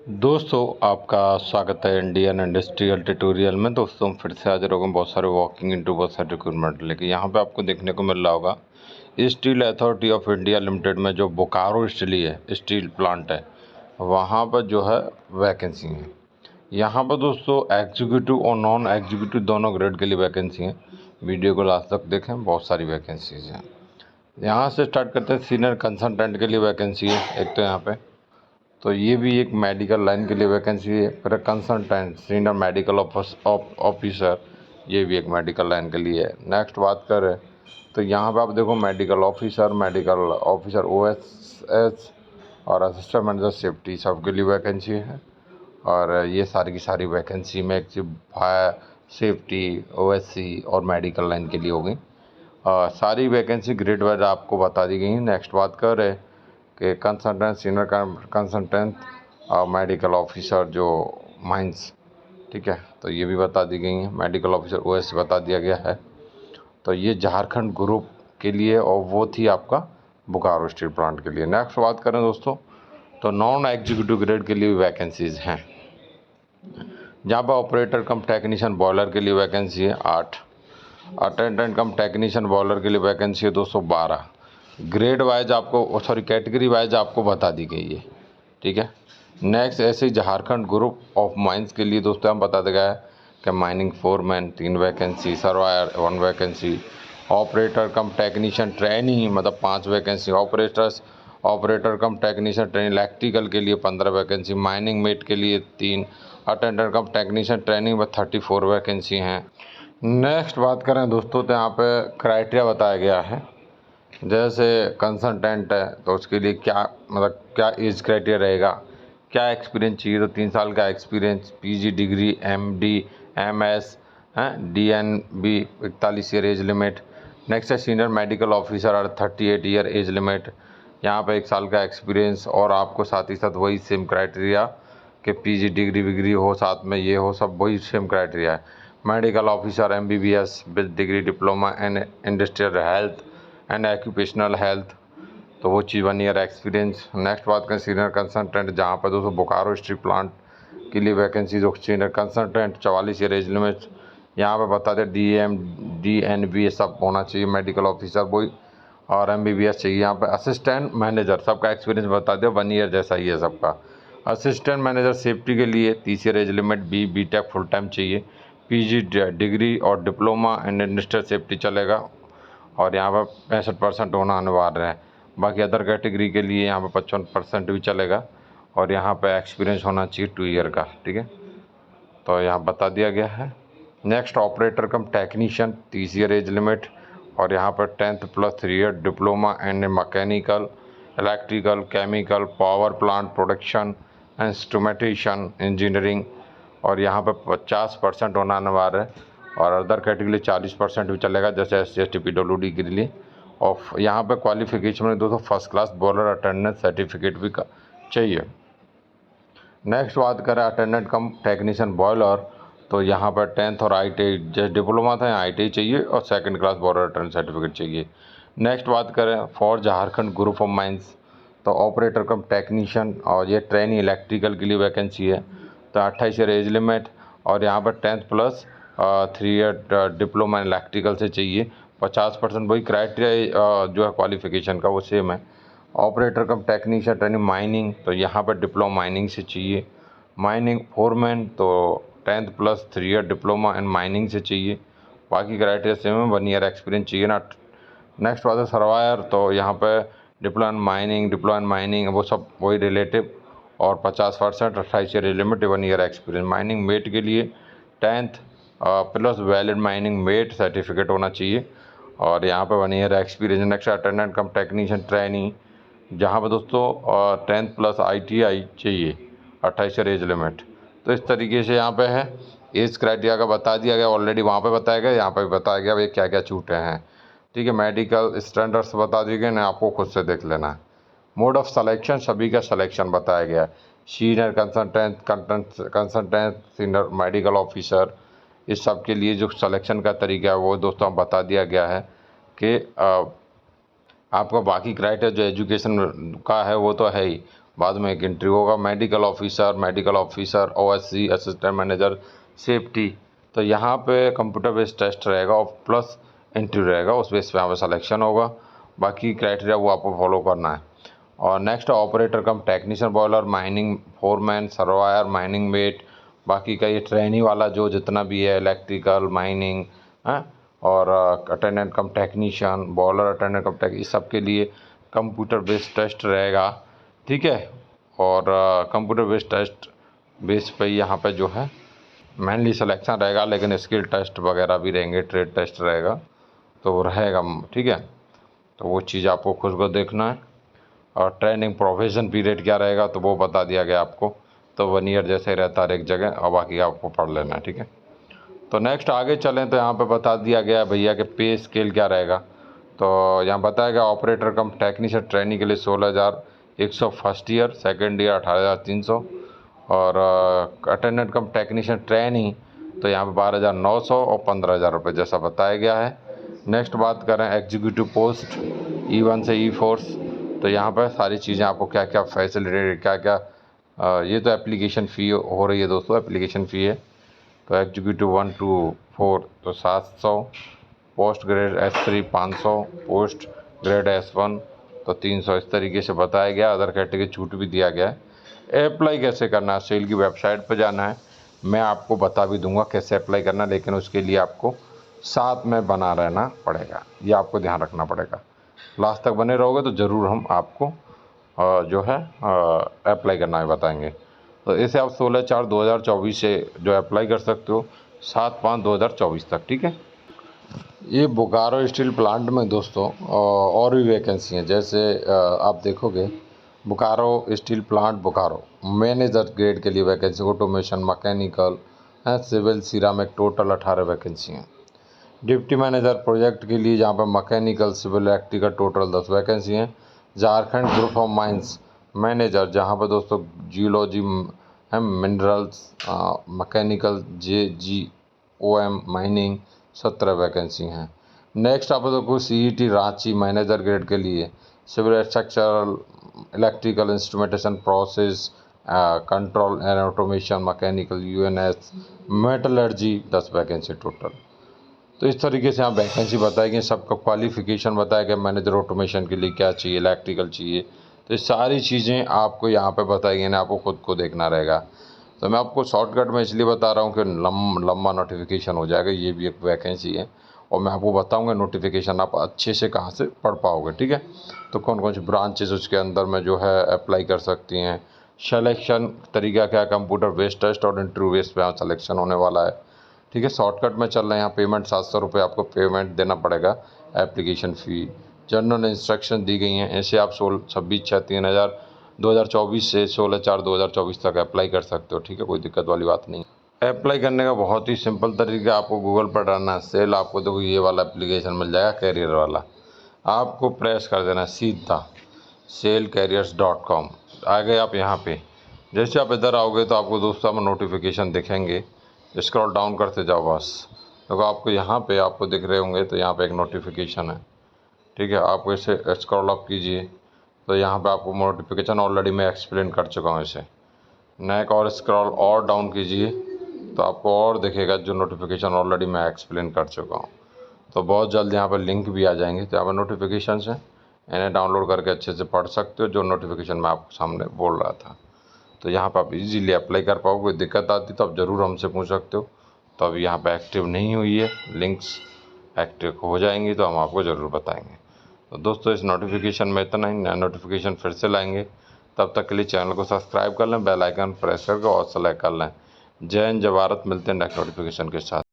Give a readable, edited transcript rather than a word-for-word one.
दोस्तों, आपका स्वागत है इंडियन इंडस्ट्रियल ट्यूटोरियल में। दोस्तों, फिर से हाजिर हो गए बहुत सारे वॉकिंग इंटू बहुत सारे रिक्रूटमेंट लेके। यहाँ पे आपको देखने को मिल रहा होगा steel authority of India limited में जो बोकारो स्टील प्लांट है, वहाँ पर जो है वैकेंसी है। यहाँ पर दोस्तों एग्जीक्यूटिव और नॉन एग्जीक्यूटिव दोनों ग्रेड के लिए वैकेंसी है। वीडियो को लास्ट तक देखें, बहुत सारी वैकेंसीज हैं। यहाँ से स्टार्ट करते हैं। सीनियर कंसल्टेंट के लिए वैकेंसी है एक, तो यहाँ पे तो ये भी एक मेडिकल लाइन के लिए वैकेंसी है। फिर कंसल्टेंट सीनियर मेडिकल ऑफिसर, ये भी एक मेडिकल लाइन के लिए है। नेक्स्ट बात करें तो यहाँ पे आप देखो मेडिकल ऑफिसर OSS और असिस्टेंट मैनेजर सेफ्टी सबके लिए वैकेंसी है। और ये सारी की सारी वैकेंसी में एक फायर सेफ्टी OSC और मेडिकल लाइन के लिए हो गई। सारी वैकेंसी ग्रेड वाइज आपको बता दी गई है। नेक्स्ट बात कर रहे कि कंसल्टेंट सीनियर कंसल्टेंट और मेडिकल ऑफिसर जो माइंस, ठीक है, तो ये भी बता दी गई है। मेडिकल ऑफिसर OS बता दिया गया है। तो ये झारखंड ग्रुप के लिए और वो थी आपका बोकारो स्टील प्लांट के लिए। नेक्स्ट बात करें दोस्तों तो नॉन एग्जीक्यूटिव ग्रेड के लिए वैकेंसीज हैं। जहाँ पर ऑपरेटर कम टेक्नीशियन बॉयलर के लिए वैकेंसी है 8। अटेंडेंट कम टेक्नीशियन बॉयलर के लिए वैकेंसी है 212। ग्रेड वाइज आपको कैटेगरी वाइज आपको बता दी गई है, ठीक है। नेक्स्ट ऐसे झारखंड ग्रुप ऑफ माइंस के लिए दोस्तों हम बता देगा है कि mining foreman 3 vacancy, surveyor 1 vacancy, operator कम टेक्नीशियन ट्रेनी मतलब 5 वैकेंसी, ऑपरेटर कम टेक्नीशियन ट्रेनिंग इलेक्ट्रिकल के लिए 15 वैकेंसी, माइनिंग मेट के लिए 3, अटेंडेंट कम टेक्नीशियन ट्रेनिंग में 34 वैकेंसी हैं। नेक्स्ट बात करें दोस्तों तो यहाँ पे क्राइटेरिया बताया गया है। जैसे कंसल्टेंट है तो उसके लिए क्या एज क्राइटेरिया रहेगा, क्या एक्सपीरियंस चाहिए, तो 3 साल का experience, PG degree, MD MS हैं, DNB 41 year age limit. Next है सीनियर मेडिकल ऑफिसर और 38 ईयर एज लिमिट। यहाँ पे 1 साल का एक्सपीरियंस और आपको साथ ही साथ वही सेम क्राइटेरिया कि PG डिग्री हो, साथ में ये हो, सब वही सेम क्राइटेरिया है। Medical officer MBBS with degree diploma in industrial health and occupational health, तो वो चीज़ 1 ईयर एक्सपीरियंस। नेक्स्ट बात करें सीनियर कंसल्टेंट, जहाँ पर दोस्तों बोकारो स्टील प्लांट के लिए वैकेंसी जो senior consultant 44 year age limit. यहाँ पे बता दें DNB सब होना चाहिए, मेडिकल ऑफिसर वही और MBBS चाहिए। यहाँ पे असिस्टेंट मैनेजर सबका एक्सपीरियंस बता दें 1 ईयर जैसा ही है सबका। असिस्टेंट मैनेजर सेफ्टी के लिए 30 year age limit, BTech full time चाहिए, PG डिग्री और डिप्लोमा इन इंडस्ट्रियल सेफ्टी चलेगा और यहाँ पर 65% होना अनिवार्य है। बाकी अदर कैटेगरी के लिए यहाँ पर 55% भी चलेगा और यहाँ पर एक्सपीरियंस होना चाहिए 2 ईयर का, ठीक है, तो यहाँ बता दिया गया है। नेक्स्ट ऑपरेटर कम टेक्नीशियन 30 ईयर एज लिमिट और यहाँ पर 10th + 3 year diploma and mechanical, electrical, chemical, power plant production, instrumentation engineering और यहाँ पर 50% होना अनिवार्य है और अदर कैटेगरी 40% भी चलेगा, जैसे SC ST PWD के लिए। और यहाँ पे क्वालिफिकेशन में दोस्तों first class bowler attendance certificate भी चाहिए। नेक्स्ट बात करें अटेंडेंट कम टेक्नीशियन बॉयलर, तो यहाँ पर 10th और ITI जैसे डिप्लोमा था, यहाँ ITI चाहिए और 2nd class boiler attendance certificate चाहिए। नेक्स्ट बात करें for Jharkhand group of mines, तो ऑपरेटर कम टेक्नीशियन और ये ट्रेनी इलेक्ट्रिकल के लिए वैकेंसी है, तो 28 ईयर एज लिमिट और यहाँ पर 10th + 3 ईयर डिप्लोमा इलेक्ट्रिकल से चाहिए। 50% वही क्राइटेरिया जो है क्वालिफिकेशन का वो सेम है। ऑपरेटर कम टेक्नीशियन ट्रेनिंग माइनिंग, तो यहाँ पर डिप्लोमा माइनिंग से चाहिए। माइनिंग फोरमैन तो 10th + 3 year diploma in mining से चाहिए। बाकी क्राइटेरिया सेम है, 1 ईयर एक्सपीरियंस चाहिए ना। नेक्स्ट बात है सर्वायर, तो यहाँ पे डिप्लोमा इन माइनिंग वो सब वही रिलेटिव और 50%, 28 year limit, 1 year experience. Mining met के लिए 10th + valid mining met certificate होना चाहिए और यहाँ पे 1 year experience. Next attendant cum technician trainee, जहाँ पर दोस्तों 10th + ITI चाहिए, 28 ईयर एज लिमिट। तो इस तरीके से यहाँ पे है एज क्राइटेरिया का बता दिया गया, ऑलरेडी वहाँ पे बताया गया, यहाँ पे भी बताया गया भाई क्या क्या छूटे हैं, ठीक है। मेडिकल स्टैंडर्ड्स बता दिए गए ना, आपको खुद से देख लेना है। मोड ऑफ सिलेक्शन सभी का सिलेक्शन बताया गया है, senior consultant senior medical officer, इस सब के लिए जो सिलेक्शन का तरीका है वो दोस्तों बता दिया गया है कि आपका बाकी क्राइटेरिया जो एजुकेशन का है वो तो है ही, बाद में एक इंटरव्यू होगा, medical officer, OSC assistant manager safety. तो यहाँ पे कंप्यूटर बेस्ड टेस्ट रहेगा और प्लस इंटरव्यू रहेगा, उस बेस पे यहाँ पे सिलेक्शन होगा। बाकी क्राइटेरिया वो आपको फॉलो करना है। और नेक्स्ट ऑपरेटर कम technician, boiler, mining foreman, surveyor, mining met, बाकी का ये ट्रेनी वाला जो जितना भी है, इलेक्ट्रिकल, माइनिंग है, और attendant cum technician, boiler attendant cum tech, इस सब के लिए कंप्यूटर बेस्ड टेस्ट रहेगा। ठीक है, और कंप्यूटर बेस्ड टेस्ट बेस पे यहाँ पे जो है मेनली सिलेक्शन रहेगा, लेकिन स्किल टेस्ट वगैरह भी रहेंगे, ट्रेड टेस्ट रहेगा तो वो रहेगा। ठीक है, तो वो चीज़ आपको खुद को देखना है। और ट्रेनिंग प्रोफेशन पीरियड क्या रहेगा तो वो बता दिया गया आपको, तो 1 ईयर जैसे ही रहता है हर एक जगह, और बाकी आपको पढ़ लेना है। ठीक है, तो नेक्स्ट आगे चलें तो यहाँ पे बता दिया गया है भैया कि पे स्केल क्या रहेगा। तो यहाँ बताया गया ऑपरेटर कम टेक्नीशियन ट्रेनिंग के लिए 16,100 फर्स्ट ईयर, सेकेंड ईयर 18,300, और अटेंडेंट कम टेक्नीशियन ट्रेनिंग तो यहाँ पे 12,900 और 15,000 रुपये जैसा बताया गया है। नेक्स्ट बात करें एग्जीक्यूटिव पोस्ट E1 से E4, तो यहाँ पर सारी चीज़ें आपको क्या क्या फैसिलिटी, क्या क्या ये तो एप्लीकेशन फ़ी हो रही है दोस्तों, एप्लीकेशन फ़ी है। तो एग्जीक्यूटिव 1 to 4 तो 700, post grade S3 500, post grade S1 तो 300, इस तरीके से बताया गया। अदर कैटेगरी छूट भी दिया गया है। अप्लाई कैसे करना है, सेल की वेबसाइट पर जाना है, मैं आपको बता भी दूंगा कैसे अप्लाई करना है, लेकिन उसके लिए आपको साथ में बना रहना पड़ेगा, ये आपको ध्यान रखना पड़ेगा। लास्ट तक बने रहोगे तो ज़रूर हम आपको जो है अप्लाई करना है बताएंगे। तो इसे आप 16/4/2024 से जो अप्लाई कर सकते हो, 7/5/2024 तक। ठीक है, ये बोकारो स्टील प्लांट में दोस्तों और भी वैकेंसी हैं। जैसे आप देखोगे Bokaro steel plant Bokaro manager grade के लिए वैकेंसी, ऑटोमेशन, मैकेनिकल है, सिविल, सिरामिक, टोटल 18 वैकेंसी हैं। डिप्टी मैनेजर प्रोजेक्ट के लिए जहाँ पर mechanical, civil, electrical total 10 vacancy हैं। Jharkhand group of mines manager जहाँ पर दोस्तों जियोलॉजी है, minerals, mechanical, JGOM mining 17 vacancy हैं। नेक्स्ट आप देखो CET रांची मैनेजर ग्रेड के लिए, civil structural, electrical instrumentation process control and automation, mechanical, UNS, metallurgy 10 vacancy total. तो इस तरीके से यहाँ वैकेंसी बताई गई, सबका क्वालिफिकेशन बताया गया, मैनेजर ऑटोमेशन के लिए क्या चाहिए, इलेक्ट्रिकल चाहिए, तो ये सारी चीज़ें आपको यहाँ पे बताई गई ना, आपको खुद को देखना रहेगा। तो मैं आपको शॉर्टकट में इसलिए बता रहा हूँ कि लंबा नोटिफिकेशन हो जाएगा, ये भी एक वैकेंसी है, और मैं आपको बताऊँगा नोटिफिकेशन आप अच्छे से कहाँ से पढ़ पाओगे। ठीक है, तो कौन कौन सी ब्रांचेस उसके अंदर में जो है अप्लाई कर सकती हैं, सिलेक्शन तरीका क्या, कंप्यूटर बेस्ड टेस्ट और इंटरव्यू बेस्ड पे यहाँ सिलेक्शन होने वाला है। ठीक है, शॉर्टकट में चल रहे हैं। यहाँ पेमेंट 700 रुपये आपको पेमेंट देना पड़ेगा, एप्लीकेशन फ़ी। जनरल इंस्ट्रक्शन दी गई हैं, ऐसे आप 26/6/2024 से 16/4/2024 तक अप्लाई कर सकते हो। ठीक है, कोई दिक्कत वाली बात नहीं। अप्लाई करने का बहुत ही सिंपल तरीका, आपको गूगल पर डालना है सेल, आपको देखो ये वाला एप्लीकेशन मिल जाएगा, कैरियर वाला, आपको प्रेस कर देना सीधा selcareers.com। आ गए आप यहाँ पे, जैसे आप इधर आओगे तो आपको दोस्तों में नोटिफिकेशन दिखेंगे, स्क्रॉल डाउन करते जाओ बस। देखो आपको यहाँ पे आपको दिख रहे होंगे, तो यहाँ पे एक नोटिफिकेशन है। ठीक है, आपको इसे स्क्रॉल अप कीजिए तो यहाँ पे आपको नोटिफिकेशन ऑलरेडी मैं एक्सप्लेन कर चुका हूँ इसे। नेक और स्क्रॉल और डाउन कीजिए तो आपको और दिखेगा जो नोटिफिकेशन ऑलरेडी मैं एक्सप्लेन कर चुका हूँ। तो बहुत जल्द यहाँ पर लिंक भी आ जाएंगे, तो यहाँ पर नोटिफिकेशन है, इन्हें डाउनलोड करके अच्छे से पढ़ सकते हो, जो नोटिफिकेशन मैं आपको सामने बोल रहा था। तो यहाँ पर आप इजीली अप्लाई कर पाओगे। कोई दिक्कत आती तो आप ज़रूर हमसे पूछ सकते हो। तो अभी यहाँ पे एक्टिव नहीं हुई है, लिंक्स एक्टिव हो जाएंगी तो हम आपको ज़रूर बताएंगे। तो दोस्तों इस नोटिफिकेशन में इतना ही, नया नोटिफिकेशन फिर से लाएंगे, तब तक के लिए चैनल को सब्सक्राइब कर लें, बेल आइकन प्रेस करके और सेलेक्ट कर लें। जय हिंद, जय भारत, मिलते हैं नेक्स्ट नोटिफिकेशन के साथ।